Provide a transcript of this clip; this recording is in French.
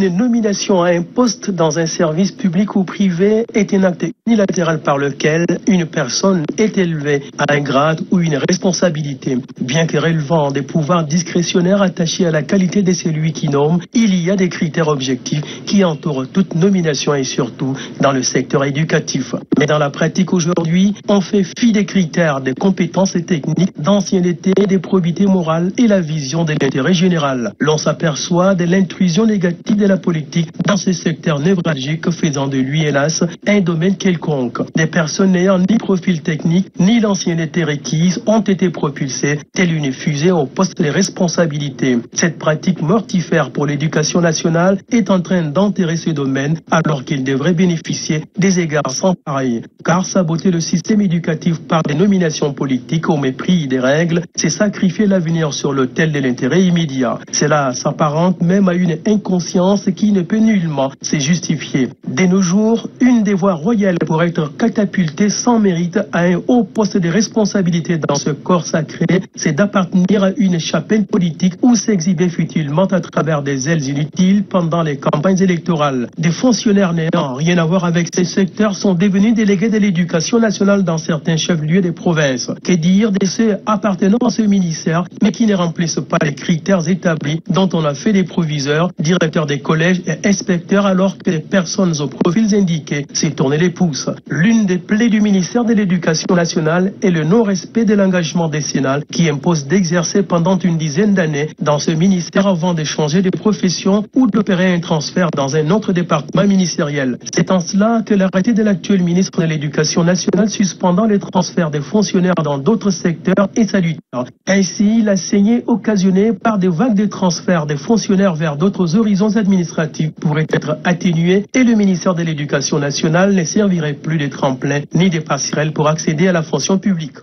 Une nomination à un poste dans un service public ou privé est un acte unilatéral par lequel une personne est élevée à un grade ou une responsabilité. Bien que relevant des pouvoirs discrétionnaires attachés à la qualité de celui qui nomme, il y a des critères objectifs qui entourent toute nomination et surtout dans le secteur éducatif. Mais dans la pratique aujourd'hui, on fait fi des critères des compétences techniques, d'ancienneté, des probités morales et la vision de l'intérêt général. L'on s'aperçoit de l'intrusion négative de la politique dans ce secteur névralgique, faisant de lui, hélas, un domaine quelconque. Des personnes n'ayant ni profil technique ni l'ancienneté requise ont été propulsées, telle une fusée au poste de responsabilité. Cette pratique mortifère pour l'éducation nationale est en train d'enterrer ce domaine alors qu'il devrait bénéficier des égards sans pareil. Car saboter le système éducatif par des nominations politiques au mépris des règles, c'est sacrifier l'avenir sur l'autel de l'intérêt immédiat. Cela s'apparente même à une inconscience qui ne peut nullement se justifier. De nos jours, une des voies royales pour être catapulté sans mérite à un haut poste de responsabilité dans ce corps sacré, c'est d'appartenir à une chapelle politique ou s'exhiber futilement à travers des ailes inutiles pendant les campagnes électorales. Des fonctionnaires n'ayant rien à voir avec ces secteurs sont devenus délégués de l'éducation nationale dans certains chefs-lieux des provinces. Que dire de ceux appartenant à ce ministère mais qui ne remplissent pas les critères établis dont on a fait des proviseurs, directeurs des collèges et inspecteurs alors que les personnes aux profils indiqués s'y tournaient les pouces. L'une des plaies du ministère de l'Éducation nationale est le non-respect de l'engagement décennal qui impose d'exercer pendant une dizaine d'années dans ce ministère avant de changer de profession ou d'opérer un transfert dans un autre département ministériel. C'est en cela que l'arrêté de l'actuel ministre de l'Éducation nationale suspendant les transferts des fonctionnaires dans d'autres secteurs est salutaire. Ainsi, la saignée occasionnée par des vagues de transferts des fonctionnaires vers d'autres horizons administratifs pourrait être atténuée et le ministère de l'Éducation nationale ne servirait plus de tremplin ni de passerelle pour accéder à la fonction publique.